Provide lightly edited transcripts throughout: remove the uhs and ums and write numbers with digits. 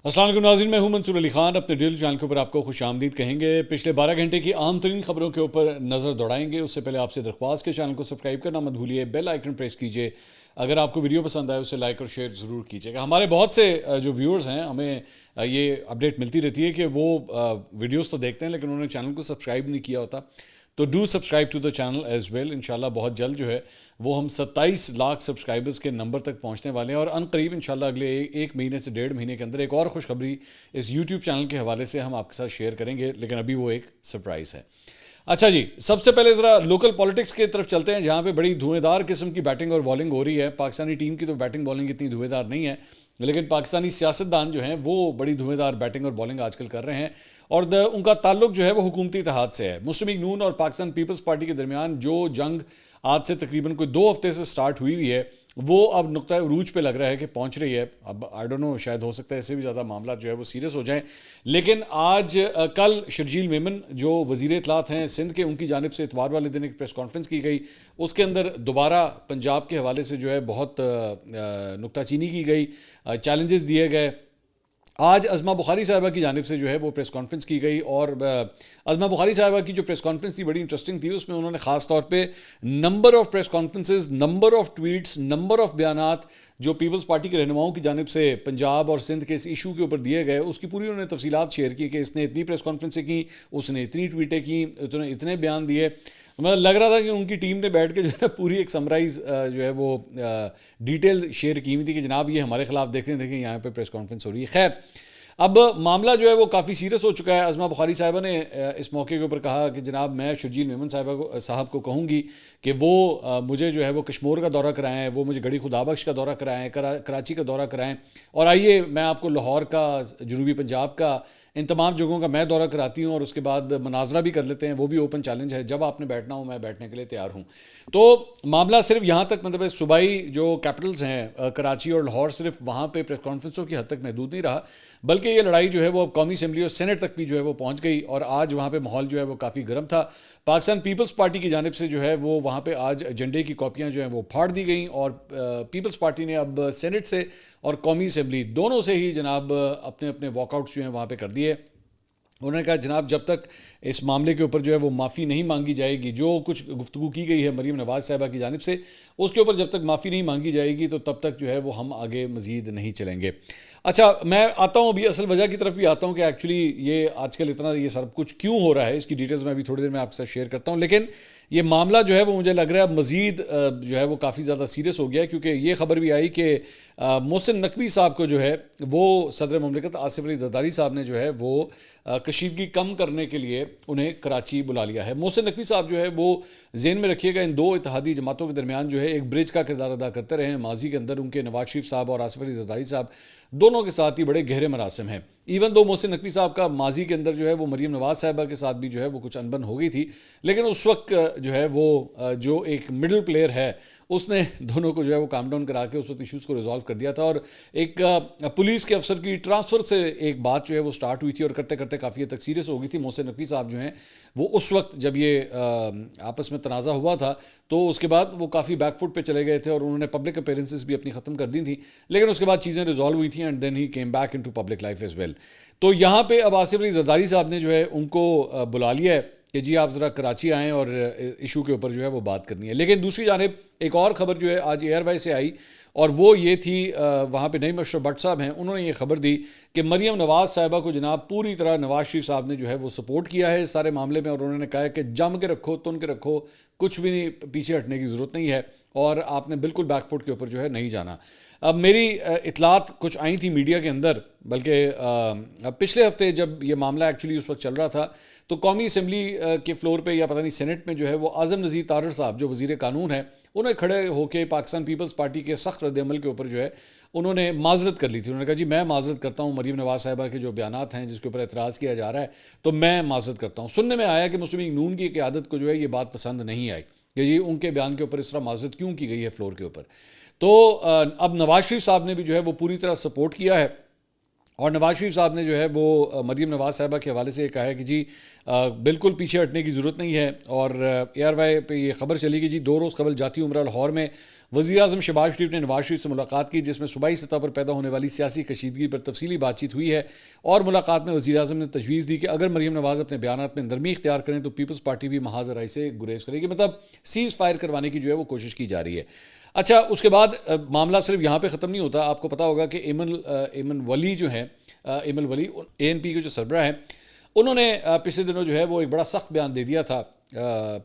السلام علیکم ناظرین، میں ہوں منصور علی خان. اپنے ڈیل چینل کے اوپر آپ کو خوش آمدید کہیں گے. پچھلے 12 گھنٹے کی اہم ترین خبروں کے اوپر نظر دوڑائیں گے. اس سے پہلے آپ سے درخواست کے چینل کو سبسکرائب کرنا مت بھولیے, بیل آئیکن پریس کیجیے. اگر آپ کو ویڈیو پسند آئے اسے لائک اور شیئر ضرور کیجیے گا. ہمارے بہت سے جو ویورز ہیں ہمیں یہ اپڈیٹ ملتی رہتی ہے کہ وہ ویڈیوز تو دیکھتے ہیں لیکن انہوں نے چینل کو سبسکرائب نہیں کیا ہوتا. تو do subscribe to the channel as well. انشاءاللہ بہت جلد جو ہے وہ ہم 27 لاکھ سبسکرائبرز کے نمبر تک پہنچنے والے ہیں, اور ان قریب انشاءاللہ اگلے ایک مہینے سے 1.5 مہینے کے اندر ایک اور خوشخبری اس یوٹیوب چینل کے حوالے سے ہم آپ کے ساتھ شیئر کریں گے, لیکن ابھی وہ ایک سرپرائز ہے. اچھا جی, سب سے پہلے ذرا لوکل پالیٹکس کی طرف چلتے ہیں جہاں پہ بڑی دھویں دار قسم کی بیٹنگ اور بالنگ ہو رہی ہے. پاکستانی ٹیم کی تو بیٹنگ بالنگ اتنی دھویں دار نہیں ہے, لیکن پاکستانی سیاستدان جو ہیں وہ بڑی دھویں دار بیٹنگ اور بالنگ آج کل کر رہے ہیں, اور ان کا تعلق جو ہے وہ حکومتی اتحاد سے ہے. مسلم لیگ نون اور پاکستان پیپلز پارٹی کے درمیان جو جنگ آج سے تقریباً کوئی 2 ہفتے سے سٹارٹ ہوئی ہے وہ اب نقطہ عروج پہ لگ رہا ہے کہ پہنچ رہی ہے. اب آئی ڈونٹ نو, شاید ہو سکتا ہے اس سے بھی زیادہ معاملات جو ہے وہ سیریس ہو جائیں, لیکن آج کل شرجیل میمن جو وزیر اطلاعات ہیں سندھ کے, ان کی جانب سے اتوار والے دن ایک پریس کانفرنس کی گئی. اس کے اندر دوبارہ پنجاب کے حوالے سے جو ہے بہت نکتہ چینی کی گئی, چیلنجز دیے گئے. آج عظمہ بخاری صاحبہ کی جانب سے جو ہے وہ پریس کانفرنس کی گئی, اور عظمہ بخاری صاحبہ کی جو پریس کانفرنس تھی بڑی انٹرسٹنگ تھی. اس میں انہوں نے خاص طور پہ number of press conferences, number of tweets, number of بیانات جو پیپلز پارٹی کے رہنماؤں کی جانب سے پنجاب اور سندھ کے اس ایشو کے اوپر دیے گئے, اس کی پوری انہوں نے تفصیلات شیئر کی کہ اس نے اتنی پریس کانفرنسیں کی, اس نے اتنی ٹویٹیں کی, اتنے بیان دیے. مطلب لگ رہا تھا کہ ان کی ٹیم نے بیٹھ کے جو ہے پوری ایک سمرائز جو ہے وہ ڈیٹیل شیئر کی ہوئی تھی کہ جناب یہ ہمارے خلاف دیکھیں یہاں پہ پریس کانفرنس ہو رہی ہے. خیر, اب معاملہ جو ہے وہ کافی سیریس ہو چکا ہے. عظمہ بخاری صاحبہ نے اس موقع کے اوپر کہا کہ جناب میں شرجیل میمن صاحب کو کہوں گی کہ وہ مجھے جو ہے وہ کشمور کا دورہ کرائیں, وہ مجھے گڑھی خدا بخش کا دورہ کرائیں, کراچی کا دورہ کرائیں, اور آئیے میں آپ کو لاہور کا, جنوبی پنجاب کا, ان تمام جگہوں کا میں دورہ کراتی ہوں, اور اس کے بعد مناظرہ بھی کر لیتے ہیں. وہ بھی اوپن چیلنج ہے, جب آپ نے بیٹھنا ہو میں بیٹھنے کے لیے تیار ہوں. تو معاملہ صرف یہاں تک, مطلب صوبائی جو کیپٹلز ہیں کراچی اور لاہور, صرف وہاں پہ پریس کانفرنسوں کی حد تک محدود نہیں رہا, بلکہ یہ لڑائی جو ہے وہ اب قومی اسمبلی اور سینٹ تک بھی جو ہے وہ پہنچ گئی, اور آج وہاں پہ ماحول جو ہے وہ کافی گرم تھا. پاکستان پیپلز پارٹی کی جانب سے جو ہے وہ وہاں پہ آج ایجنڈے کی کاپیاں جو ہیں وہ پھاڑ دی گئیں, اور پیپلز پارٹی نے اب سینٹ سے اور قومی اسمبلی دونوں سے ہی جناب اپنے اپنے واک آؤٹس جو ہیں وہاں پہ کر دیے. انہوں نے کہا جناب جب تک اس معاملے کے اوپر جو ہے وہ معافی نہیں مانگی جائے گی, جو کچھ گفتگو کی گئی ہے مریم نواز صاحبہ کی جانب سے, اس کے اوپر جب تک معافی نہیں مانگی جائے گی تو تب تک جو ہے وہ ہم آگے مزید نہیں چلیں گے. اچھا, میں آتا ہوں ابھی اصل وجہ کی طرف بھی آتا ہوں کہ ایکچولی یہ آج کل اتنا یہ سب کچھ کیوں ہو رہا ہے. اس کی ڈیٹیلز میں ابھی تھوڑی دیر میں آپ کے ساتھ شیئر کرتا ہوں, لیکن یہ معاملہ جو ہے وہ مجھے لگ رہا ہے مزید جو ہے وہ کافی زیادہ سیریس ہو گیا ہے, کیونکہ یہ خبر بھی آئی کہ محسن نقوی صاحب کو جو ہے وہ صدر مملکت آصف علی زرداری صاحب نے جو ہے وہ کشیدگی کم کرنے کے لیے انہیں کراچی بلا لیا ہے. محسن نقوی صاحب جو ہے وہ ذہن میں رکھیے گا ان 2 اتحادی جماعتوں کے درمیان جو ہے ایک برج کا کردار ادا کرتے رہے ہیں ماضی کے اندر. ان کے نواز شریف صاحب اور آصف علی زرداری صاحب دونوں کے ساتھ ہی بڑے گہرے مراسم ہیں. ایون دو محسن نقوی صاحب کا ماضی کے اندر جو ہے وہ مریم نواز صاحبہ کے ساتھ بھی جو ہے وہ کچھ انبن ہو گئی تھی, لیکن اس وقت جو ہے وہ جو ایک مڈل پلیئر ہے اس نے دونوں کو جو ہے وہ کام ڈاؤن کرا کے اس وقت ایشوز کو ریزالو کر دیا تھا, اور ایک پولیس کے افسر کی ٹرانسفر سے ایک بات جو ہے وہ سٹارٹ ہوئی تھی, اور کرتے کرتے کافی حد تک سیریس ہو گئی تھی. محسن نقوی صاحب جو ہیں وہ اس وقت جب یہ آپس میں تنازع ہوا تھا تو اس کے بعد وہ کافی بیک فٹ پہ چلے گئے تھے, اور انہوں نے پبلک اپیرنسز بھی اپنی ختم کر دی تھیں, لیکن اس کے بعد چیزیں ریزالو ہوئی تھیں, and then he came back into public life as well. تو یہاں پہ اب آصف علی زرداری صاحب نے جو ہے ان کو بلا لیا ہے کہ جی آپ ذرا کراچی آئیں اور ایشو کے اوپر جو ہے وہ بات کرنی ہے. لیکن دوسری جانب ایک اور خبر جو ہے آج ایئر وائی سے آئی, اور وہ یہ تھی, وہاں پہ نعیم اشرف بٹ صاحب ہیں, انہوں نے یہ خبر دی کہ مریم نواز صاحبہ کو جناب پوری طرح نواز شریف صاحب نے جو ہے وہ سپورٹ کیا ہے اس سارے معاملے میں, اور انہوں نے کہا ہے کہ جم کے رکھو, تن کے رکھو, کچھ بھی نہیں, پیچھے ہٹنے کی ضرورت نہیں ہے, اور آپ نے بالکل بیک فٹ کے اوپر جو ہے نہیں جانا. اب میری اطلاعات کچھ آئی تھیں میڈیا کے اندر, بلکہ پچھلے ہفتے جب یہ معاملہ ایکچولی اس وقت چل رہا تھا تو قومی اسمبلی کے فلور پہ یا پتہ نہیں سینٹ میں جو ہے وہ اعظم نذیر طارر صاحب جو وزیر قانون ہیں, انہیں کھڑے ہو کے پاکستان پیپلز پارٹی کے سخت رد عمل کے اوپر جو ہے انہوں نے معذرت کر لی تھی. انہوں نے کہا جی میں معذرت کرتا ہوں, مریم نواز صاحبہ کے جو بیانات ہیں جس کے اوپر اعتراض کیا جا رہا ہے تو میں معذرت کرتا ہوں. سننے میں آیا کہ مسلم لیگ نون کی قیادت کو جو ہے یہ بات پسند نہیں آئی کہ جی ان کے بیان کے اوپر اس طرح معذرت کیوں کی گئی ہے فلور کے اوپر. تو اب نواز شریف صاحب نے بھی جو ہے وہ پوری طرح سپورٹ کیا ہے, اور نواز شریف صاحب نے جو ہے وہ مریم نواز صاحبہ کے حوالے سے یہ کہا ہے کہ جی بالکل پیچھے ہٹنے کی ضرورت نہیں ہے. اور اے آر وائی پہ یہ خبر چلی کہ جی 2 روز قبل جاتی عمرہ لاہور میں وزیر اعظم شہباز شریف نے نواز شریف سے ملاقات کی، جس میں صوبائی سطح پر پیدا ہونے والی سیاسی کشیدگی پر تفصیلی بات چیت ہوئی ہے، اور ملاقات میں وزیر اعظم نے تجویز دی کہ اگر مریم نواز اپنے بیانات میں نرمی اختیار کریں تو پیپلز پارٹی بھی محاذ رائے سے گریز کرے گی، مطلب سیز فائر کروانے کی جو ہے وہ کوشش کی جا رہی ہے۔ اچھا، اس کے بعد معاملہ صرف یہاں پہ ختم نہیں ہوتا۔ آپ کو پتا ہوگا کہ ایمن ولی جو ہیں، ایمن ولی ANP کے جو سربراہ ہیں، انہوں نے پچھلے دنوں جو ہے وہ ایک بڑا سخت بیان دے دیا تھا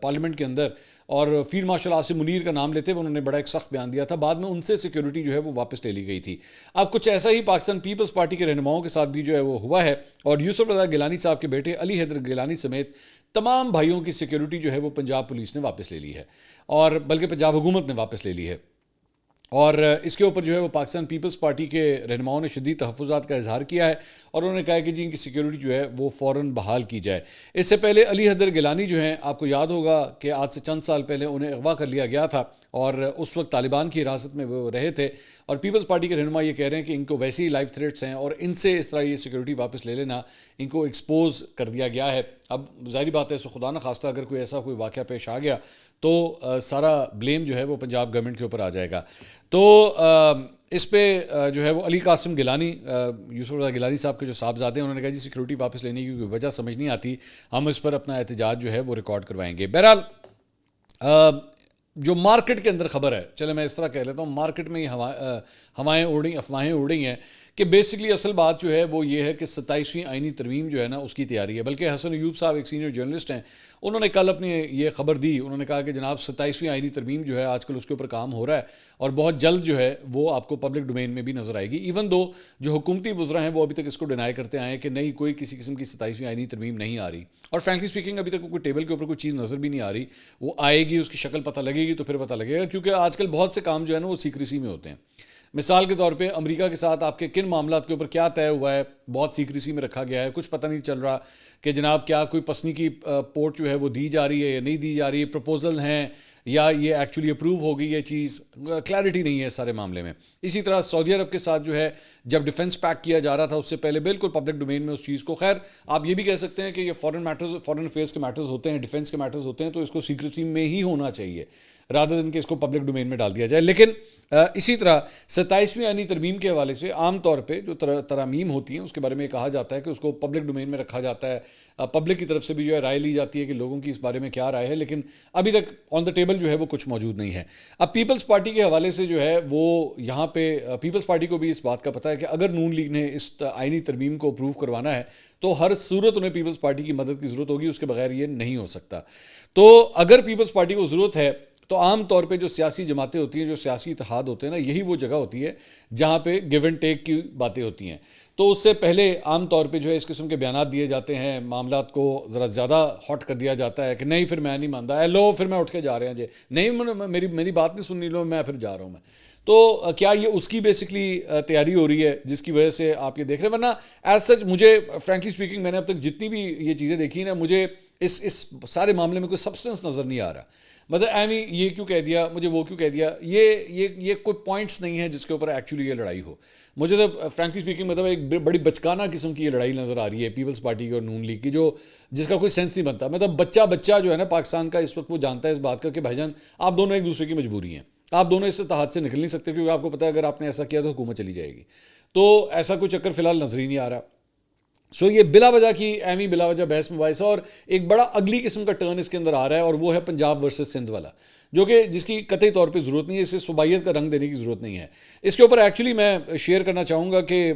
پارلیمنٹ کے اندر، اور فیلڈ مارشل عاصم منیر کا نام لیتے ہوئے انہوں نے بڑا ایک سخت بیان دیا تھا۔ بعد میں ان سے سیکیورٹی جو ہے وہ واپس لے لی گئی تھی۔ اب کچھ ایسا ہی پاکستان پیپلز پارٹی کے رہنماؤں کے ساتھ بھی جو ہے وہ ہوا ہے، اور یوسف رضا گیلانی صاحب کے بیٹے علی حیدر گیلانی سمیت تمام بھائیوں کی سیکیورٹی جو ہے وہ پنجاب پولیس نے واپس لے لی ہے، اور بلکہ پنجاب حکومت نے واپس لے لی ہے۔ اور اس کے اوپر جو ہے وہ پاکستان پیپلز پارٹی کے رہنماؤں نے شدید تحفظات کا اظہار کیا ہے، اور انہوں نے کہا ہے کہ جی ان کی سیکیورٹی جو ہے وہ فوراً بحال کی جائے۔ اس سے پہلے علی حیدر گیلانی جو ہیں، آپ کو یاد ہوگا کہ آج سے چند سال پہلے انہیں اغوا کر لیا گیا تھا، اور اس وقت طالبان کی حراست میں وہ رہے تھے، اور پیپلز پارٹی کے رہنما یہ کہہ رہے ہیں کہ ان کو ویسے ہی لائف تھریٹس ہیں، اور ان سے اس طرح یہ سیکیورٹی واپس لے لینا ان کو ایکسپوز کر دیا گیا ہے۔ اب ظاہری بات ہے، خدا نہ خواستہ اگر کوئی ایسا کوئی واقعہ پیش آ گیا تو سارا بلیم جو ہے وہ پنجاب گورنمنٹ کے اوپر آ جائے گا۔ تو اس پہ جو ہے وہ علی قاسم گیلانی، یوسف رضا گیلانی صاحب کے جو صاحبزادے ہیں، انہوں نے کہا جی سیکیورٹی واپس لینے کی کوئی وجہ سمجھ نہیں آتی، ہم اس پر اپنا احتجاج جو ہے وہ ریکارڈ کروائیں گے۔ بہرحال جو مارکیٹ کے اندر خبر ہے، چلے میں اس طرح کہہ لیتا ہوں، مارکیٹ میں یہ ہوائیں اڑ رہی، افواہیں اڑ رہی ہیں کہ بیسکلی اصل بات جو ہے وہ یہ ہے کہ 27ویں آئینی ترمیم جو ہے نا اس کی تیاری ہے۔ بلکہ حسن ایوب صاحب ایک سینئر جرنلسٹ ہیں، انہوں نے کل اپنی یہ خبر دی، انہوں نے کہا کہ جناب 27ویں آئینی ترمیم جو ہے آج کل اس کے اوپر کام ہو رہا ہے، اور بہت جلد جو ہے وہ آپ کو پبلک ڈومین میں بھی نظر آئے گی، ایون دو جو حکومتی وزراء ہیں وہ ابھی تک اس کو ڈینائی کرتے آئے ہیں کہ نہیں، کوئی کسی قسم کی 27ویں آئینی ترمیم نہیں آ رہی، اور فرینکلی اسپیکنگ ابھی تک کوئی ٹیبل کے اوپر کوئی چیز نظر بھی نہیں آ رہی۔ وہ آئے گی، اس کی شکل پتہ لگے گی تو پھر پتہ لگے گا، کیونکہ آج کل بہت سے کام جو ہے نا وہ سیکریسی میں ہوتے ہیں۔ مثال کے طور پہ امریکہ کے ساتھ آپ کے کن معاملات کے اوپر کیا طے ہوا ہے، بہت سیکریسی میں رکھا گیا ہے، کچھ پتہ نہیں چل رہا کہ جناب کیا کوئی پسنی کی پورٹ جو ہے وہ دی جا رہی ہے یا نہیں دی جا رہی ہے، پروپوزل ہیں یا یہ ایکچولی اپروو ہو گئی یہ چیز، کلیئرٹی نہیں ہے اس سارے معاملے میں۔ اسی طرح سعودی عرب کے ساتھ جو ہے جب ڈیفنس پیک کیا جا رہا تھا اس سے پہلے بالکل پبلک ڈومین میں اس چیز کو، خیر آپ یہ بھی کہہ سکتے ہیں کہ یہ فورن افیئرس کے میٹرز ہوتے ہیں، ڈیفنس کے میٹرز ہوتے ہیں، تو اس کو سیکریسی میں ہی ہونا چاہیے رادر دین کہ اس کو پبلک ڈومین میں ڈال دیا جائے۔ لیکن اسی طرح 27ویں آئینی ترمیم کے حوالے سے عام طور پہ جو ترامیم ہوتی ہیں اس کے بارے میں کہا جاتا ہے کہ اس کو پبلک ڈومین میں رکھا جاتا ہے، پبلک کی طرف سے بھی جو ہے رائے لی جاتی ہے کہ لوگوں کی اس بارے میں کیا رائے ہے، لیکن ابھی تک آن دا ٹیبل جو ہے وہ کچھ موجود نہیں ہے۔ اب پیپلز پارٹی کے حوالے سے جو ہے وہ یہاں پہ پیپلز پارٹی کو بھی اس بات کا پتہ ہے کہ اگر نون لیگ نے اس آئینی ترمیم کو اپروو کروانا ہے تو ہر صورت انہیں پیپلز پارٹی کی مدد کی ضرورت ہوگی، اس کے بغیر یہ نہیں ہو سکتا۔ تو اگر پیپلز پارٹی کو ضرورت ہے تو عام طور پہ جو سیاسی جماعتیں ہوتی ہیں، جو سیاسی اتحاد ہوتے ہیں نا، یہی وہ جگہ ہوتی ہے جہاں پہ گیو اینڈ ٹیک کی باتیں ہوتی ہیں۔ تو اس سے پہلے عام طور پہ جو ہے اس قسم کے بیانات دیے جاتے ہیں، معاملات کو ذرا زیادہ ہاٹ کر دیا جاتا ہے کہ نہیں پھر میں نہیں مانتا، لو پھر میں اٹھ کے جا رہے ہیں جی، نہیں میری بات نہیں سننی، لو میں پھر جا رہا ہوں میں۔ تو کیا یہ اس کی بیسکلی تیاری ہو رہی ہے جس کی وجہ سے آپ یہ دیکھ رہے ہیں؟ ورنہ ایز سچ مجھے فرینکلی اسپیکنگ میں نے اب تک جتنی بھی یہ چیزیں دیکھی ہیں نا، مجھے اس سارے معاملے میں کوئی سبسٹنس نظر نہیں آ رہا۔ مطلب ایویں یہ کیوں کہہ دیا، مجھے وہ کیوں کہہ دیا، یہ کوئی پوائنٹس نہیں ہے جس کے اوپر ایکچولی یہ لڑائی ہو۔ مجھے تو فرینکلی اسپیکنگ مطلب ایک بڑی بچکانہ قسم کی یہ لڑائی نظر آ رہی ہے پیپلز پارٹی کی اور نون لیگ کی، جس کا کوئی سینس نہیں بنتا۔ مطلب بچہ جو ہے نا پاکستان کا اس وقت وہ جانتا ہے اس بات کا کہ بھائی جان آپ دونوں ایک دوسرے کی مجبوری ہیں، آپ دونوں اس اتحاد سے نکل نہیں سکتے، کیونکہ آپ کو پتہ ہے اگر آپ نے ایسا کیا تو حکومت چلی جائے گی۔ تو ایسا کوئی چکر فی الحال نظر ہی نہیں آ رہا۔ سو یہ بلا وجہ کی ایویں بلا وجہ بحث مباحثہ، اور ایک بڑا اگلی قسم کا ٹرن اس کے اندر آ رہا ہے، اور وہ ہے پنجاب ورسز سندھ والا، جو کہ جس کی قطعی طور پہ ضرورت نہیں ہے، اسے صوبائیت کا رنگ دینے کی ضرورت نہیں ہے۔ اس کے اوپر ایکچولی میں شیئر کرنا چاہوں گا کہ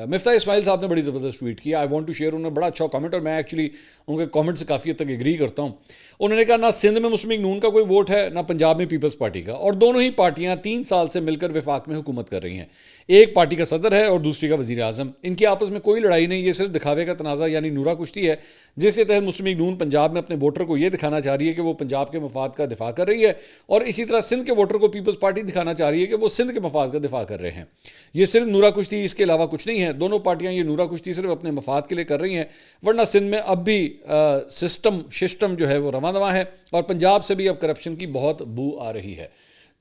مفتاح اسماعیل صاحب نے بڑی زبردست ٹویٹ کیا، آئی وانٹ ٹو شیئر، انہوں نے بڑا اچھا کامنٹ، اور میں ایکچولی ان کے کامنٹ سے کافی حد تک ایگری کرتا ہوں۔ انہوں نے کہا نہ سندھ میں مسلم لیگ نون کا کوئی ووٹ ہے، نہ پنجاب میں پیپلز پارٹی کا، اور دونوں ہی پارٹیاں 3 سال سے مل کر وفاق میں حکومت کر رہی ہیں، ایک پارٹی کا صدر ہے اور دوسری کا وزیر اعظم، ان کی آپس میں کوئی لڑائی نہیں، یہ صرف دکھاوے کا تنازع یعنی نورا کشتی ہے، جس کے تحت مسلم لیگ نون پنجاب میں اپنے ووٹر کو یہ دکھانا چاہ رہی ہے کہ وہ پنجاب کے مفاد کا دفاع کر رہی ہے، اور اسی طرح سندھ کے ووٹر کو پیپلز پارٹی دکھانا چاہ رہی ہے کہ وہ سندھ کے مفاد کا دفاع کر رہے ہیں۔ یہ صرف نورا کشتی، اس کے علاوہ کچھ نہیں ہے۔ دونوں پارٹیاں یہ نورا کشتی صرف اپنے مفاد کے لیے کر رہی ہیں، ورنہ سندھ میں اب بھی سسٹم جو ہے وہ رواں دواں ہے، اور پنجاب سے بھی اب کرپشن کی بہت بو آ رہی ہے۔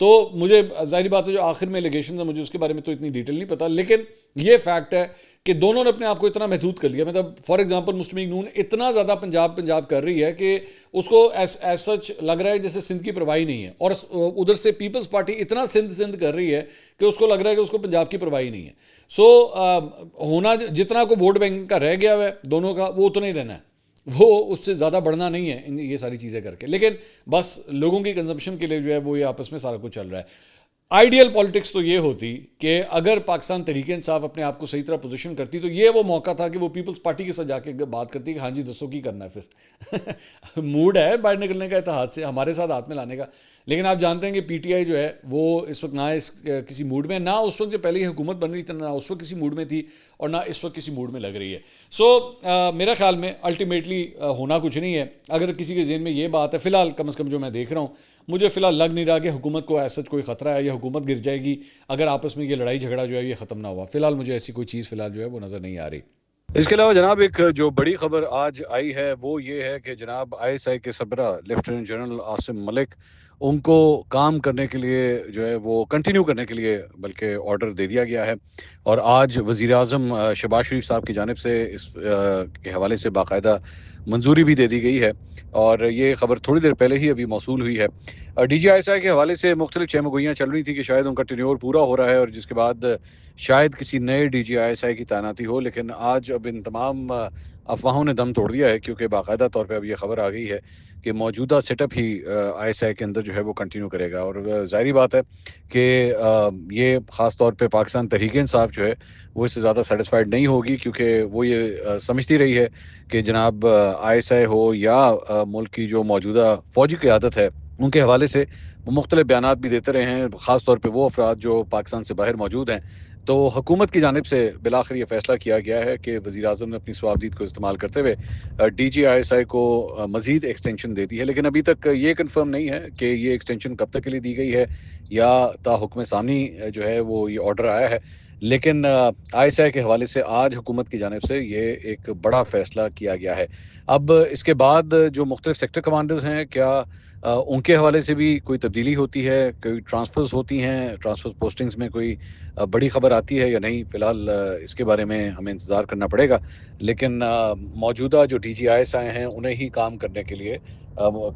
تو مجھے ظاہری بات ہے جو آخر میں الیگیشنز ہیں مجھے اس کے بارے میں تو اتنی ڈیٹیل نہیں پتا، لیکن یہ فیکٹ ہے کہ دونوں نے اپنے آپ کو اتنا محدود کر لیا. مطلب فار ایگزامپل مسلم لیگ نون اتنا زیادہ پنجاب کر رہی ہے کہ اس کو ایز سچ لگ رہا ہے جیسے سندھ کی پرواہی نہیں ہے، اور ادھر سے پیپلز پارٹی اتنا سندھ کر رہی ہے کہ اس کو لگ رہا ہے کہ اس کو پنجاب کی پرواہی نہیں ہے. سو ہونا جتنا کو ووٹ بینک کا رہ گیا ہے دونوں کا وہ اتنا ہی رہنا ہے، وہ اس سے زیادہ بڑھنا نہیں ہے یہ ساری چیزیں کر کے. لیکن بس لوگوں کی کنزمپشن کے لیے جو ہے وہ یہ آپس میں سارا کچھ چل رہا ہے. آئیڈیل پالیٹکس تو یہ ہوتی کہ اگر پاکستان تحریک انصاف اپنے آپ کو صحیح طرح پوزیشن کرتی تو یہ وہ موقع تھا کہ وہ پیپلز پارٹی کے ساتھ جا کے بات کرتی کہ ہاں جی دسو کی کرنا ہے. پھر موڈ ہے باہر نکلنے کا اتحاد سے ہمارے ساتھ ہاتھ میں لانے کا، لیکن آپ جانتے ہیں کہ پی ٹی آئی جو ہے وہ اس وقت نہ کسی موڈ میں، نہ اس وقت جو پہلے حکومت بن رہی تھی نہ اس وقت کسی موڈ میں تھی، اور نہ اس وقت کسی موڈ میں لگ رہی ہے. سو میرا خیال میں الٹیمیٹلی ہونا کچھ نہیں ہے. اگر کسی کے ذہن میں یہ بات ہے، فی الحال کم از کم جو میں دیکھ رہا ہوں مجھے فی الحال لگ نہیں رہا کہ حکومت کو ایسا کوئی خطرہ ہے یا حکومت گر جائے گی اگر آپس میں یہ لڑائی جھگڑا جو ہے یہ ختم نہ ہوا. فی الحال مجھے ایسی کوئی چیز فی الحال جو ہے وہ نظر نہیں آ رہی. اس کے علاوہ جناب ایک جو بڑی خبر آج آئی ہے وہ یہ ہے کہ جناب آئی ایس آئی کے سربراہ لیفٹیننٹ جنرل عاصم ملک ان کو کام کرنے کے لیے جو ہے وہ کنٹینیو کرنے کے لیے بلکہ آرڈر دے دیا گیا ہے، اور آج وزیر اعظم شہباز شریف صاحب کی جانب سے اس کے حوالے سے باقاعدہ منظوری بھی دے دی گئی ہے، اور یہ خبر تھوڑی دیر پہلے ہی ابھی موصول ہوئی ہے. D G I S I کے حوالے سے مختلف چہمگوئیاں چل رہی تھی کہ شاید ان کا ٹینیور پورا ہو رہا ہے اور جس کے بعد شاید کسی نئے D G I S I کی تعیناتی ہو، لیکن آج اب ان تمام افواہوں نے دم توڑ دیا ہے، کیونکہ باقاعدہ طور پہ اب یہ خبر آ گئی ہے کہ موجودہ set up he I S I کے اندر جو ہے وہ کنٹینیو کرے گا. اور ظاہری بات ہے کہ یہ خاص طور پہ پاکستان تحریک انصاف جو ہے وہ اس سے زیادہ سیٹسفائیڈ نہیں ہوگی، کیونکہ وہ یہ سمجھتی رہی ہے کہ جناب آئی ایس آئی ہو یا ملک کی جو موجودہ فوجی قیادت ہے ان کے حوالے سے وہ مختلف بیانات بھی دیتے رہے ہیں، خاص طور پہ وہ افراد جو پاکستان سے باہر موجود ہیں. تو حکومت کی جانب سے بالآخر یہ فیصلہ کیا گیا ہے کہ وزیر اعظم نے اپنی صوابدید کو استعمال کرتے ہوئے D G I S I کو مزید ایکسٹینشن دے دی ہے، لیکن ابھی تک یہ کنفرم نہیں ہے کہ یہ ایکسٹینشن کب تک کے لیے دی گئی ہے یا تا حکم ثانی جو ہے وہ یہ آرڈر آیا ہے. لیکن آئی ایس آئی کے حوالے سے آج حکومت کی جانب سے یہ ایک بڑا فیصلہ کیا گیا ہے. اب اس کے بعد جو مختلف سیکٹر کمانڈرز ہیں کیا ان کے حوالے سے بھی کوئی تبدیلی ہوتی ہے، کوئی ٹرانسفرز ہوتی ہیں، ٹرانسفر پوسٹنگز میں کوئی بڑی خبر آتی ہے یا نہیں، فی الحال اس کے بارے میں ہمیں انتظار کرنا پڑے گا. لیکن موجودہ جو D G I S I ہیں انہیں ہی کام کرنے کے لیے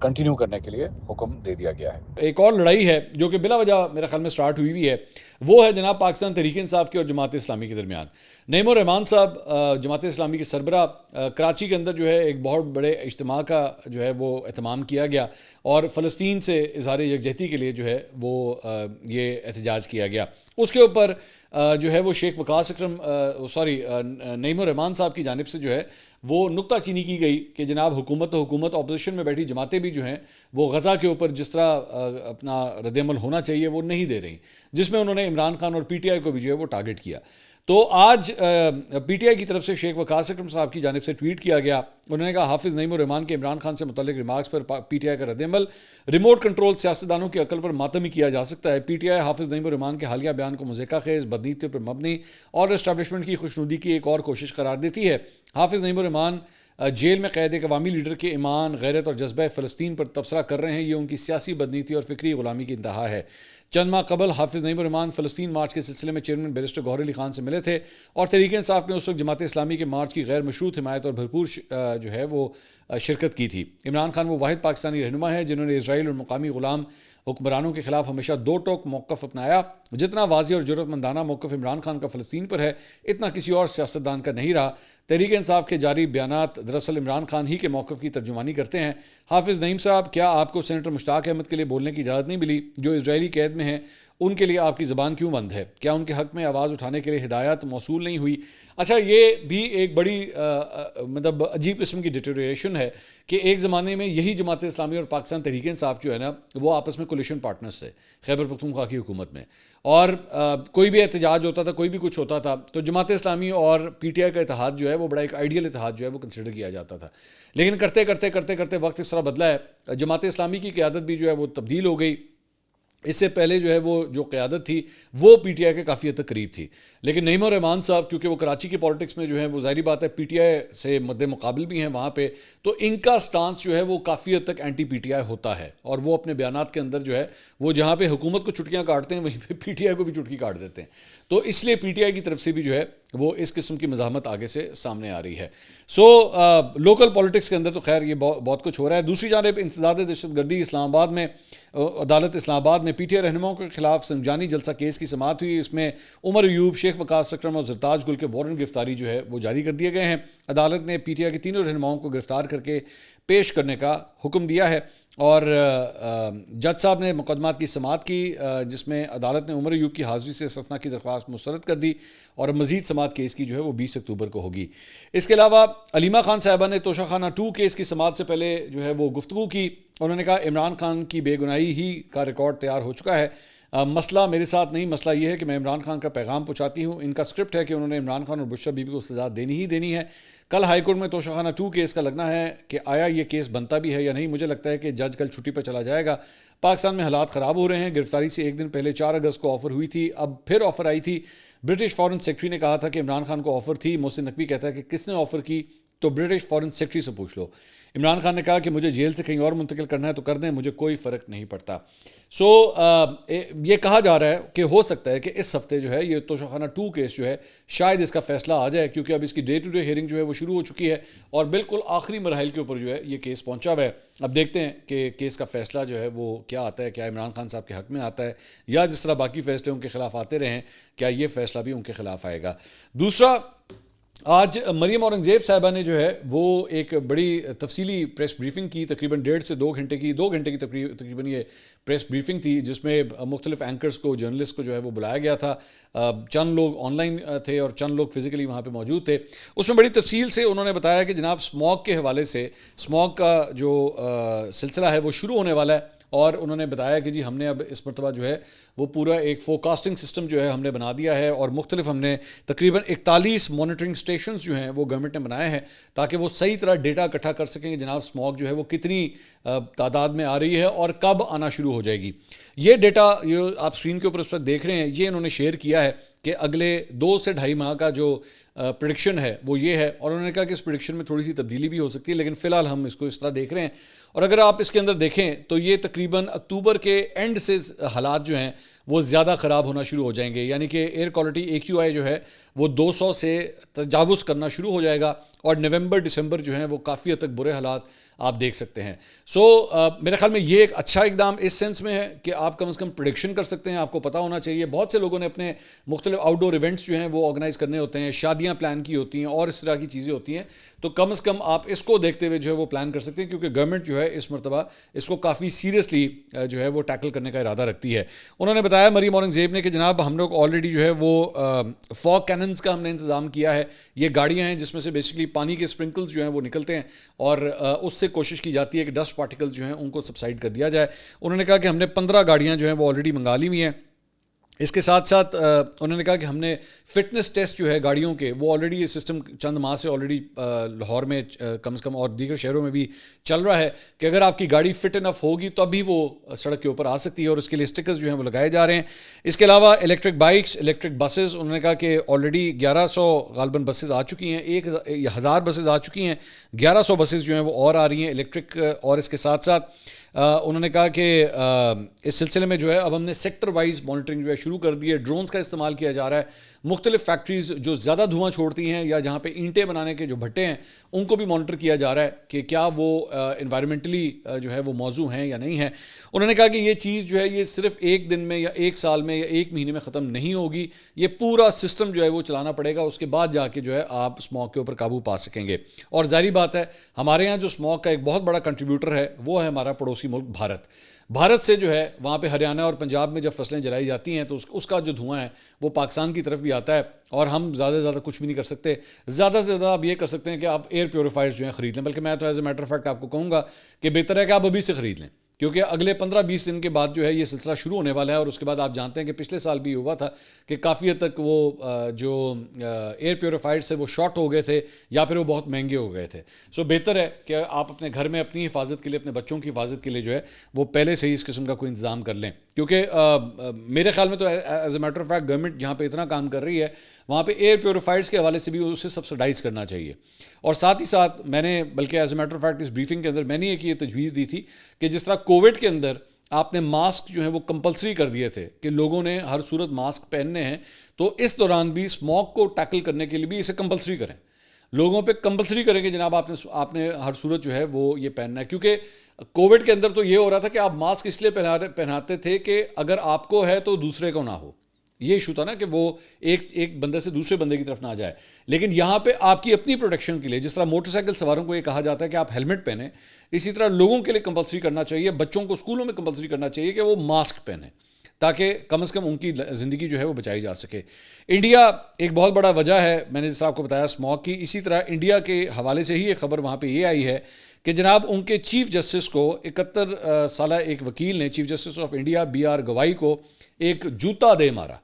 کنٹینیو کرنے کے لیے حکم دے دیا گیا ہے. ایک اور لڑائی ہے جو کہ بلا وجہ میرے خیال میں سٹارٹ ہوئی ہے، وہ ہے جناب پاکستان تحریک انصاف کی اور جماعت اسلامی کے درمیان. نعیم الرحمان صاحب جماعت اسلامی کے سربراہ کراچی کے اندر جو ہے ایک بہت بڑے اجتماع کا جو ہے وہ اہتمام کیا گیا اور فلسطین سے اظہار یکجہتی کے لیے جو ہے وہ یہ احتجاج کیا گیا. اس کے اوپر جو ہے وہ شیخ وقاص اکرم نعیم الرحمان صاحب کی جانب سے جو ہے وہ نکتہ چینی کی گئی کہ جناب حکومت اپوزیشن میں بیٹھی جماعتیں بھی جو ہیں وہ غزہ کے اوپر جس طرح اپنا رد عمل ہونا چاہیے وہ نہیں دے رہی، جس میں انہوں نے عمران خان اور پی ٹی آئی کو بھی جو ہے وہ ٹارگٹ کیا. تو آج پی ٹی آئی کی طرف سے شیخ وقاص اکرم صاحب کی جانب سے ٹویٹ کیا گیا. انہوں نے کہا حافظ نعیم الرحمان کے عمران خان سے متعلق remarks per P T I کا رد عمل ریموٹ کنٹرول سیاستدانوں کی عقل پر ماتم ہی کیا جا سکتا ہے. پی ٹی آئی حافظ نعیم الرحمان کے حالیہ بیان کو مضحکہ خیز، بدنیتی پر مبنی اور اسٹیبلشمنٹ کی خوشنودی کی ایک اور کوشش قرار دیتی ہے. حافظ نعیم الرحمان جیل میں قید ایک عوامی لیڈر کے ایمان، غیرت اور جذبہ فلسطین پر تبصرہ کر رہے ہیں. یہ ان کی سیاسی بدنیتی اور فکری غلامی کی انتہا ہے. چند ماہ قبل حافظ نعیم الرحمان فلسطین مارچ کے سلسلے میں چیئرمین بیرسٹر گوہر علی خان سے ملے تھے اور تحریک انصاف نے اس وقت جماعت اسلامی کے مارچ کی غیر مشروط حمایت اور بھرپور جو ہے وہ شرکت کی تھی. عمران خان وہ واحد پاکستانی رہنما ہے جنہوں نے اسرائیل اور مقامی غلام حکمرانوں کے خلاف ہمیشہ دو ٹوک موقف اپنایا. جتنا واضح اور جرأت مندانہ موقف عمران خان کا فلسطین پر ہے اتنا کسی اور سیاستدان کا نہیں رہا. تحریک انصاف کے جاری بیانات دراصل عمران خان ہی کے موقف کی ترجمانی کرتے ہیں. حافظ نعیم صاحب، کیا آپ کو سینیٹر مشتاق احمد کے لیے بولنے کی اجازت نہیں ملی جو اسرائیلی قید میں ہیں؟ ان کے لیے آپ کی زبان کیوں بند ہے؟ کیا ان کے حق میں آواز اٹھانے کے لیے ہدایات موصول نہیں ہوئی؟ اچھا، یہ بھی ایک بڑی مطلب عجیب قسم کی ڈیٹیریشن ہے کہ ایک زمانے میں یہی جماعت اسلامی اور پاکستان تحریک انصاف جو ہے نا وہ آپس میں کولیشن پارٹنرز تھے خیبر پختونخوا کی حکومت میں، اور کوئی بھی احتجاج ہوتا تھا، کوئی بھی کچھ ہوتا تھا تو جماعت اسلامی اور پی ٹی آئی کا اتحاد جو ہے وہ بڑا ایک آئیڈیل اتحاد جو ہے وہ کنسیڈر کیا جاتا تھا. لیکن کرتے کرتے وقت اس طرح بدلا ہے، جماعت اسلامی کی قیادت بھی جو ہے وہ تبدیل ہو گئی اس سے پہلے جو ہے وہ جو قیادت تھی وہ پی ٹی آئی کے کافی حد تک قریب تھی، لیکن نعیم الرحمان صاحب کیونکہ وہ کراچی کی پالیٹکس میں جو ہے وہ ظاہری بات ہے پی ٹی آئی سے مد مقابل بھی ہیں وہاں پہ، تو ان کا سٹانس جو ہے وہ کافی حد تک اینٹی پی ٹی آئی ہوتا ہے، اور وہ اپنے بیانات کے اندر جو ہے وہ جہاں پہ حکومت کو چٹکیاں کاٹتے ہیں وہیں پہ پی ٹی آئی کو بھی چٹکی کاٹ دیتے ہیں، تو اس لیے پی ٹی آئی کی طرف سے بھی جو ہے وہ اس قسم کی مزاحمت آگے سے سامنے آ رہی ہے۔ سو لوکل پالیٹکس کے اندر تو خیر یہ بہت کچھ ہو رہا ہے۔ دوسری جانب انسداد دہشت گردی اسلام آباد میں عدالت اسلام آباد میں پی ٹی آئی رہنماؤں کے خلاف سنجانی جلسہ کیس کی سماعت ہوئی، اس میں عمر ایوب، شیخ وقاص اکرم اور زرتاج گل کے وارنٹ گرفتاری جو ہے وہ جاری کر دیے گئے ہیں۔ عدالت نے پی ٹی آئی کے تینوں رہنماؤں کو گرفتار کر کے پیش کرنے کا حکم دیا ہے، اور جج صاحب نے مقدمات کی سماعت کی جس میں عدالت نے عمر ایوب کی حاضری سے استثناء کی درخواست مسترد کر دی، اور مزید سماعت کیس کی جو ہے وہ 20 اکتوبر کو ہوگی۔ اس کے علاوہ علیمہ خان صاحبہ نے توشہ خانہ 2 کیس کی سماعت سے پہلے جو ہے وہ گفتگو کی، انہوں نے کہا عمران خان کی بے گناہی ہی کا ریکارڈ تیار ہو چکا ہے، مسئلہ میرے ساتھ نہیں، مسئلہ یہ ہے کہ میں عمران خان کا پیغام پہنچاتی ہوں، ان کا اسکرپٹ ہے کہ انہوں نے عمران خان اور بشریٰ بی بی کو سزا دینی ہی دینی ہے۔ کل ہائی کورٹ میں توشہ خانہ 2 کیس کا لگنا ہے کہ آیا یہ کیس بنتا بھی ہے یا نہیں، مجھے لگتا ہے کہ جج کل چھٹی پر چلا جائے گا۔ پاکستان میں حالات خراب ہو رہے ہیں، گرفتاری سے ایک دن پہلے 4 اگست کو آفر ہوئی تھی، اب پھر آفر آئی تھی۔ برٹش فارن سیکرٹری نے کہا تھا کہ عمران خان کو آفر تھی، محسن نقوی کہتا ہے کہ کس نے آفر کی، تو برٹش فارن سیکرٹری سے پوچھ لو۔ عمران خان نے کہا کہ مجھے جیل سے کہیں اور منتقل کرنا ہے تو کر دیں، مجھے کوئی فرق نہیں پڑتا۔ سو یہ کہا جا رہا ہے کہ ہو سکتا ہے کہ اس ہفتے جو ہے یہ توشہ خانہ 2 کیس جو ہے شاید اس کا فیصلہ آ جائے، کیونکہ اب اس کی ڈے ٹو ڈے ہیئرنگ جو ہے وہ شروع ہو چکی ہے، اور بالکل آخری مراحل کے اوپر جو ہے یہ کیس پہنچا ہوا ہے۔ اب دیکھتے ہیں کہ کیس کا فیصلہ جو ہے وہ کیا آتا ہے، کیا عمران خان صاحب کے حق میں آتا ہے، یا جس طرح باقی فیصلے ان کے خلاف آتے رہے ہیں کیا یہ فیصلہ بھی ان کے خلاف آئے گا۔ دوسرا، آج مریم اورنگزیب صاحبہ نے جو ہے وہ ایک بڑی تفصیلی پریس بریفنگ کی، تقریباً 1.5 سے 2 گھنٹے کی، 2 گھنٹے کی تقریباً یہ پریس بریفنگ تھی، جس میں مختلف اینکرز کو، جرنلسٹ کو جو ہے وہ بلایا گیا تھا، چند لوگ آن لائن تھے اور چند لوگ فزیکلی وہاں پہ موجود تھے۔ اس میں بڑی تفصیل سے انہوں نے بتایا کہ جناب اسموگ کے حوالے سے، اسموگ کا جو سلسلہ ہے وہ شروع ہونے والا ہے، اور انہوں نے بتایا کہ جی ہم نے اب اس مرتبہ جو ہے وہ پورا ایک فورکاسٹنگ سسٹم جو ہے ہم نے بنا دیا ہے، اور مختلف ہم نے تقریباً 41 مانیٹرنگ سٹیشنز جو ہیں وہ گورنمنٹ نے بنائے ہیں تاکہ وہ صحیح طرح ڈیٹا اکٹھا کر سکیں کہ جناب اسموگ جو ہے وہ کتنی تعداد میں آ رہی ہے اور کب آنا شروع ہو جائے گی۔ یہ ڈیٹا جو آپ اسکرین کے اوپر اس وقت دیکھ رہے ہیں یہ انہوں نے شیئر کیا ہے کہ اگلے 2 سے 2.5 ماہ کا جو پریڈکشن ہے وہ یہ ہے، اور انہوں نے کہا کہ اس پریڈکشن میں تھوڑی سی تبدیلی بھی ہو سکتی ہے، لیکن فی الحال ہم اس کو اس طرح دیکھ رہے ہیں۔ اور اگر آپ اس کے اندر دیکھیں تو یہ تقریباً اکتوبر کے اینڈ سے حالات جو ہیں وہ زیادہ خراب ہونا شروع ہو جائیں گے، یعنی کہ ایئر کوالٹی AQI جو ہے وہ 200 سے تجاوز کرنا شروع ہو جائے گا، اور نومبر دسمبر جو ہیں وہ کافی حد تک برے حالات آپ دیکھ سکتے ہیں۔ سو میرے خیال میں یہ ایک اچھا اقدام اس سینس میں ہے کہ آپ کم از کم پریڈکشن کر سکتے ہیں، آپ کو پتہ ہونا چاہیے۔ بہت سے لوگوں نے اپنے مختلف آؤٹ ڈور ایونٹس جو ہیں وہ آرگنائز کرنے ہوتے ہیں، شادیاں پلان کی ہوتی ہیں اور اس طرح کی چیزیں ہوتی ہیں، تو کم از کم آپ اس کو دیکھتے ہوئے جو ہے وہ پلان کر سکتے ہیں، کیونکہ گورنمنٹ جو ہے اس مرتبہ اس کو کافی سیریسلی جو ہے وہ ٹیکل کرنے کا ارادہ رکھتی ہے۔ انہوں نے بتایا مریم اورنگزیب نے کہ جناب ہم لوگ آلریڈی جو ہے وہ فاگ کیننز کا ہم نے انتظام کیا ہے، یہ گاڑیاں ہیں جس میں سے بیسکلی پانی کے اسپرنکلز جو ہیں وہ نکلتے ہیں، اور اس سے کوشش کی جاتی ہے کہ ڈسٹ پارٹیکل جو ہیں ان کو سبسائڈ کر دیا جائے۔ انہوں نے کہا کہ ہم نے 15 گاڑیاں جو ہیں وہ آلریڈی منگا لی ہوئی ہیں۔ اس کے ساتھ ساتھ انہوں نے کہا کہ ہم نے فٹنس ٹیسٹ جو ہے گاڑیوں کے وہ آلریڈی یہ سسٹم چند ماہ سے آلریڈی لاہور میں کم از کم اور دیگر شہروں میں بھی چل رہا ہے کہ اگر آپ کی گاڑی فٹ انف ہوگی تو ابھی وہ سڑک کے اوپر آ سکتی ہے، اور اس کے لیے اسٹکرز جو ہیں وہ لگائے جا رہے ہیں۔ اس کے علاوہ الیکٹرک بائکس، الیکٹرک بسز، انہوں نے کہا کہ آلریڈی 1100 غالباً بسز آ چکی ہیں، 1000 بسز آ چکی ہیں، 1100 بسز جو ہیں وہ اور آ رہی ہیں الیکٹرک۔ اور اس کے ساتھ ساتھ انہوں نے کہا کہ اس سلسلے میں جو ہے اب ہم نے سیکٹر وائز مانیٹرنگ جو ہے شروع کر دی ہے، ڈرونز کا استعمال کیا جا رہا ہے، مختلف فیکٹریز جو زیادہ دھواں چھوڑتی ہیں یا جہاں پہ اینٹیں بنانے کے جو بھٹے ہیں ان کو بھی مانیٹر کیا جا رہا ہے کہ کیا وہ انوائرمنٹلی جو ہے وہ موزوں ہیں یا نہیں ہیں۔ انہوں نے کہا کہ یہ چیز جو ہے یہ صرف ایک دن میں یا ایک سال میں یا ایک مہینے میں ختم نہیں ہوگی، یہ پورا سسٹم جو ہے وہ چلانا پڑے گا، اس کے بعد جا کے جو ہے آپ اسموگ کے اوپر قابو پا سکیں گے۔ اور ظاہری بات ہے ہمارے یہاں جو اسموگ کا ایک بہت بڑا کنٹریبیوٹر ہے وہ ہے ہمارا پڑوسی ملک بھارت سے جو ہے وہاں پہ ہریانہ اور پنجاب میں جب فصلیں جلائی جاتی ہیں تو اس کا جو دھواں ہے وہ پاکستان کی طرف بھی آتا ہے، اور ہم زیادہ سے زیادہ کچھ بھی نہیں کر سکتے۔ زیادہ سے زیادہ آپ یہ کر سکتے ہیں کہ آپ ایئر پیوریفائرز جو ہیں خرید لیں، بلکہ میں تو ایز اے میٹر فیکٹ آپ کو کہوں گا کہ بہتر ہے کہ آپ ابھی سے خرید لیں، کیونکہ اگلے 15-20 دن کے بعد جو ہے یہ سلسلہ شروع ہونے والا ہے، اور اس کے بعد آپ جانتے ہیں کہ پچھلے سال بھی ہوا تھا کہ کافی حد تک وہ جو ایئر پیوریفائرز سے وہ شارٹ ہو گئے تھے یا پھر وہ بہت مہنگے ہو گئے تھے. سو بہتر ہے کہ آپ اپنے گھر میں اپنی حفاظت کے لیے، اپنے بچوں کی حفاظت کے لیے جو ہے وہ پہلے سے ہی اس قسم کا کوئی انتظام کر لیں. کیونکہ میرے خیال میں تو as a matter of fact government جہاں پہ اتنا کام کر رہی ہے وہاں پہ ایئر پیوریفائرز کے حوالے سے بھی اسے سبسڈائز کرنا چاہیے. اور ساتھ ہی ساتھ میں نے بلکہ as a matter of fact اس بریفنگ کے اندر میں نے یہ تجویز دی تھی کہ جس طرح کووڈ کے اندر آپ نے ماسک جو ہے وہ کمپلسری کر دیے تھے کہ لوگوں نے ہر صورت ماسک پہننے ہیں، تو اس دوران بھی اسموک کو ٹیکل کرنے کے لیے بھی اسے کمپلسری کریں، لوگوں پہ کمپلسری کریں کہ جناب آپ نے ہر صورت جو ہے وہ یہ پہننا ہے. کیونکہ کووڈ کے اندر تو یہ ہو رہا تھا کہ آپ ماسک اس لیے پہناتے تھے کہ اگر آپ کو ہے تو دوسرے کو نہ ہو، یہ ایشو تھا نا کہ وہ ایک بندے سے دوسرے بندے کی طرف نہ جائے. لیکن یہاں پہ آپ کی اپنی پروٹیکشن کے لیے، جس طرح موٹر سائیکل سواروں کو یہ کہا جاتا ہے کہ آپ ہیلمٹ پہنیں، اسی طرح لوگوں کے لیے کمپلسری کرنا چاہیے، بچوں کو اسکولوں میں کمپلسری کرنا چاہیے کہ وہ ماسک پہنیں تاکہ کم از کم ان کی زندگی جو ہے وہ بچائی جا سکے. انڈیا ایک بہت بڑا وجہ ہے، میں نے جس طرح آپ کو بتایا اسموک کی. اسی طرح انڈیا کے حوالے سے ہی ایک خبر وہاں پہ یہ آئی ہے کہ جناب ان کے چیف جسٹس کو 71 سالہ ایک وکیل نے chief justice of India B R Gavai کو ایک جوتا دے مارا.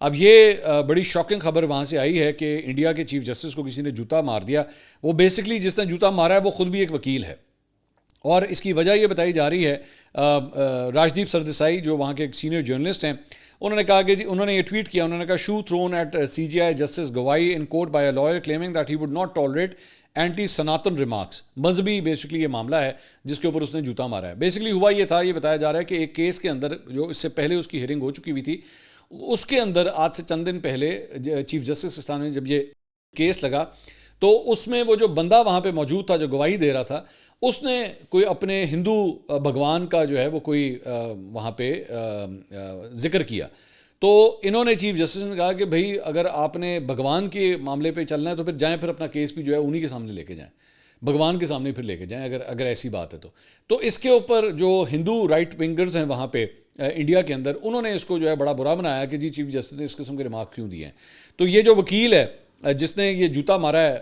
اب یہ بڑی شاکنگ خبر وہاں سے آئی ہے کہ انڈیا کے چیف جسٹس کو کسی نے جوتا مار دیا. وہ بیسکلی جس نے جوتا مارا ہے وہ خود بھی ایک وکیل ہے، اور اس کی وجہ یہ بتائی جا رہی ہے راجدیپ سردیسائی جو وہاں کے ایک سینئر جرنلسٹ ہیں، انہوں نے کہا کہ جی، انہوں نے یہ ٹویٹ کیا، انہوں نے کہا shoe thrown at C J I justice Gavai in court by a lawyer claiming that he would not tolerate anti Sanatan remarks. مذہبی بیسکلی یہ معاملہ ہے جس کے اوپر اس نے جوتا مارا ہے. بیسکلی ہوا یہ تھا، یہ بتایا جا رہا ہے کہ ایک کیس کے اندر جو اس سے پہلے اس کی ہیئرنگ ہو چکی ہوئی تھی، اس کے اندر آج سے چند دن پہلے چیف جسٹس استان میں جب یہ کیس لگا تو اس میں وہ جو بندہ وہاں پہ موجود تھا جو گواہی دے رہا تھا، اس نے کوئی اپنے ہندو بھگوان کا جو ہے وہ کوئی وہاں پہ ذکر کیا. تو انہوں نے چیف جسٹس نے کہا کہ بھئی اگر آپ نے بھگوان کے معاملے پہ چلنا ہے تو پھر جائیں، پھر اپنا کیس بھی جو ہے انہی کے سامنے لے کے جائیں، بھگوان کے سامنے پھر لے کے جائیں اگر ایسی بات ہے تو اس کے اوپر جو ہندو رائٹ ونگرز ہیں وہاں پہ انڈیا کے اندر، انہوں نے اس کو جو ہے بڑا برا بنایا کہ جی چیف جسٹس نے اس قسم کے ریمارک کیوں دیے ہیں. تو یہ جو وکیل ہے جس نے یہ جوتا مارا ہے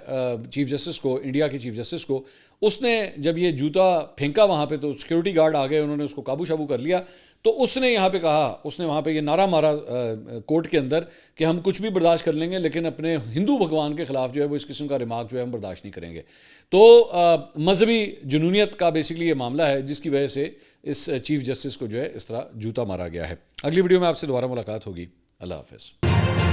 چیف جسٹس کو، انڈیا کے چیف جسٹس کو، اس نے جب یہ جوتا پھینکا وہاں پہ تو سیکورٹی گارڈ آ گئے، انہوں نے اس کو قابو شابو کر لیا. تو اس نے یہاں پہ کہا، اس نے وہاں پہ یہ نعرہ مارا کورٹ کے اندر کہ ہم کچھ بھی برداشت کر لیں گے لیکن اپنے ہندو بھگوان کے خلاف جو ہے وہ اس قسم کا ریمارک جو ہے ہم برداشت نہیں کریں گے. تو مذہبی جنونیت کا بیسکلی یہ معاملہ ہے جس کی وجہ سے اس چیف جسٹس کو جو ہے اس طرح جوتا مارا گیا ہے. اگلی ویڈیو میں آپ سے دوبارہ ملاقات ہوگی. اللہ حافظ.